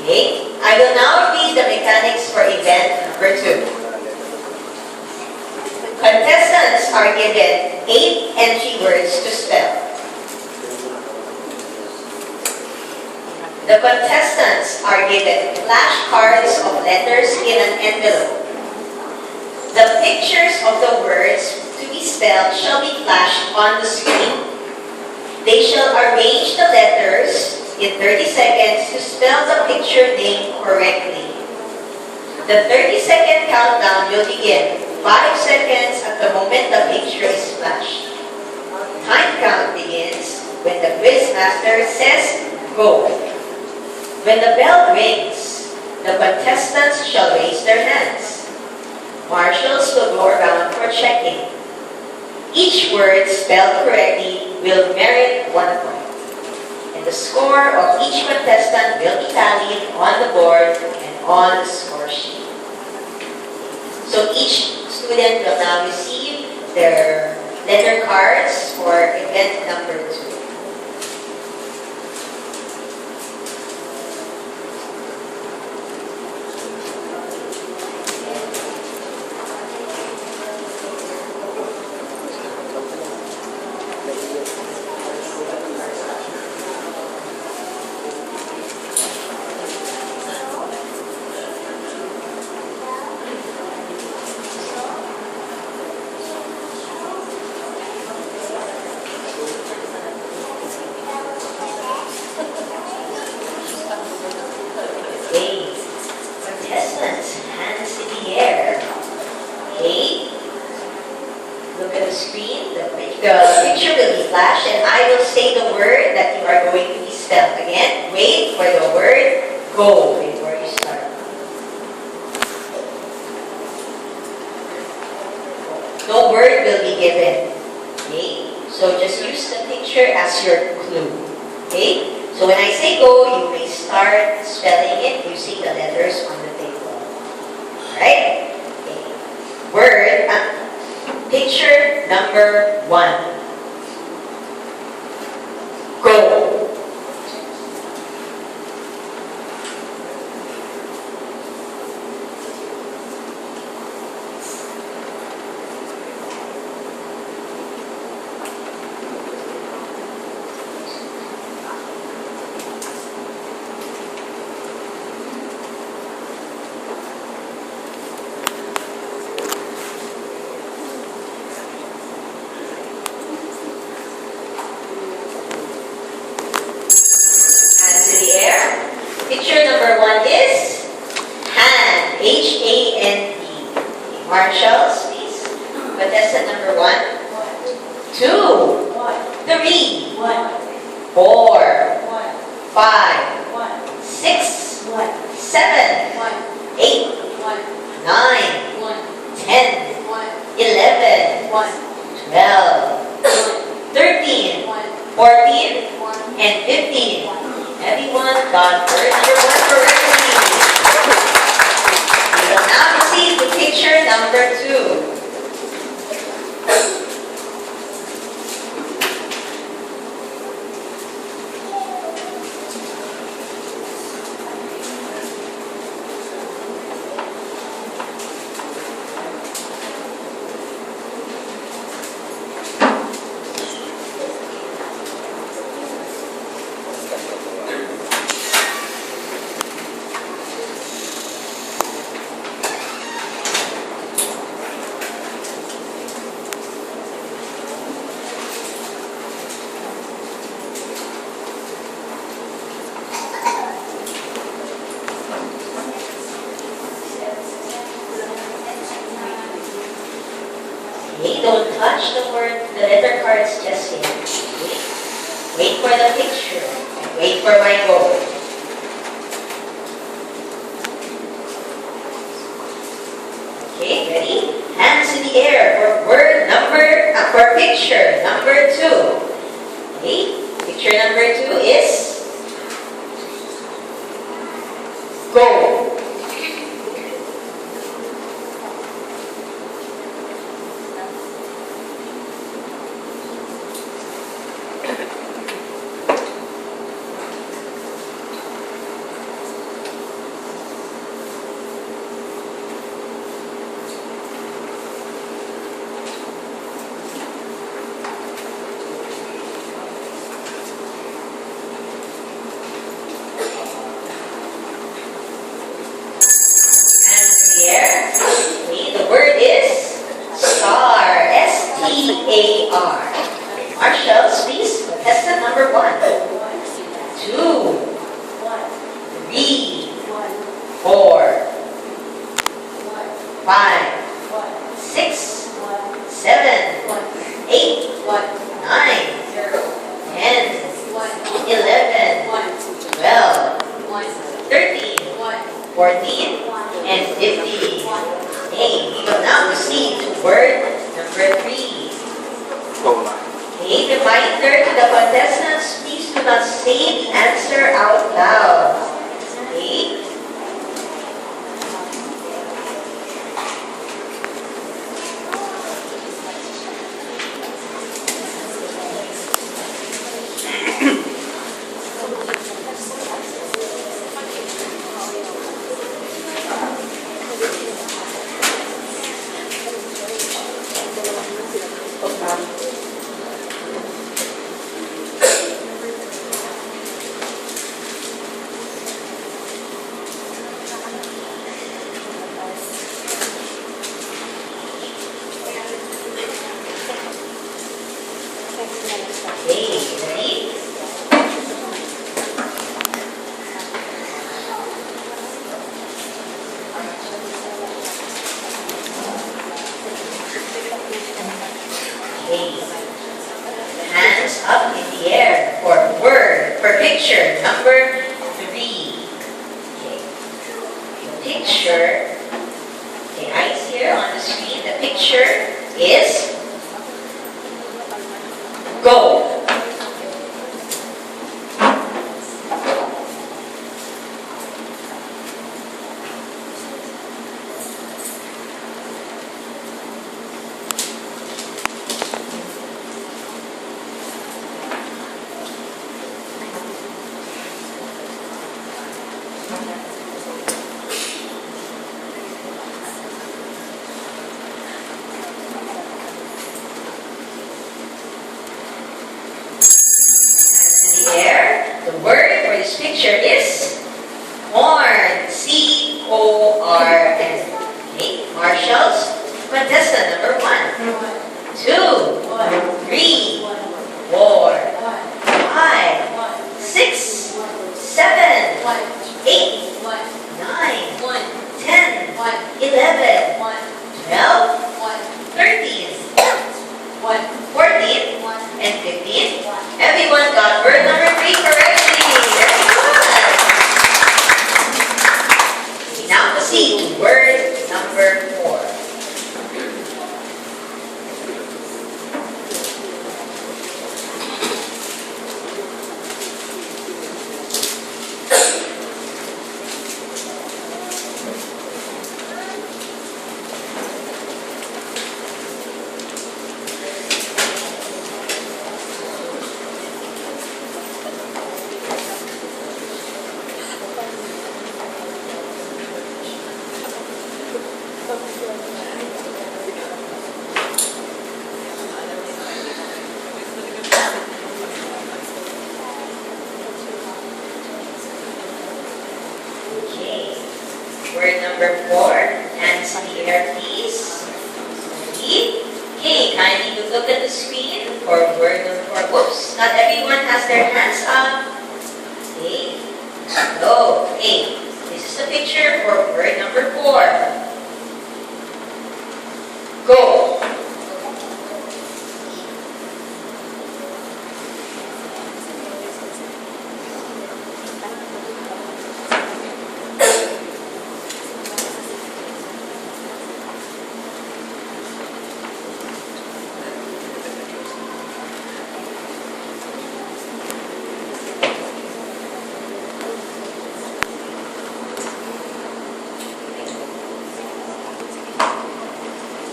Okay? I will now read the mechanics for event number 2. Contestants are given 8 entry words to spell. The contestants are given flashcards of letters in an envelope. The pictures of the words to be spelled shall be flashed on the screen. They shall arrange the letters in 30 seconds to spell the picture name correctly. The 30-second countdown will begin 5 seconds at the moment the picture is flashed. Time count begins when the quizmaster says go. When the bell rings, the contestants shall raise their hands. Marshals will go around for checking. Each word spelled correctly will merit 1 point. And the score of each contestant will be tallied on the board and on the score sheet. So each student will now receive their letter cards for event number 2. Contestants, hands in the air. Okay? Look at the screen. The picture will be flashed and I will say the word that you are going to be spelled. Again, wait for the word go before you start. No word will be given. Okay? So just use the picture as your clue. Okay? So when I say go, you may start spelling it using the letters on the table. Alright? Okay. Word, picture number 1. Go. Picture number 1 is hand, H-A-N-D. Marshals, please. Contestant number 1. 2. 3. 4. 5. 6. 7. 8. 9. 10. 11. 12. 13. 14. And 15. Everyone got word number 1 correctly. We will now receive the picture number 2. Don't touch the letter cards just yet. Wait for the picture. And wait for my go. Okay, ready? Hands in the air for picture number 2. Okay, picture number 2 is go. 2, 3, 4, 5, 6, 7, 8, 9, 10, 11, 12, 13, 14, and 15. Okay, we will now proceed to word number 3. Okay, the reminder to the contestants, please do not say the answer out loud. Okay? Okay, ready? Okay. Hands up in the air for word, for picture number 3. Okay. The picture, okay, eyes here on the screen. The picture is go. There, the word for this picture is corn. C-O-R-N. Okay, Marshall's contestant number 1, 2, 3, 4, 5, 6, 7, 8, 9, 10, 11, 12, 13, 14, and 15. Everyone got word number 3 correctly. Very good. We now proceed to word number 4. Okay. Word number 4. Hands in the air, please. Ready? Okay, kindly look at the screen for word number 4. Whoops, not everyone has their hands up. Okay. So, okay. This is the picture for word number 4. Go.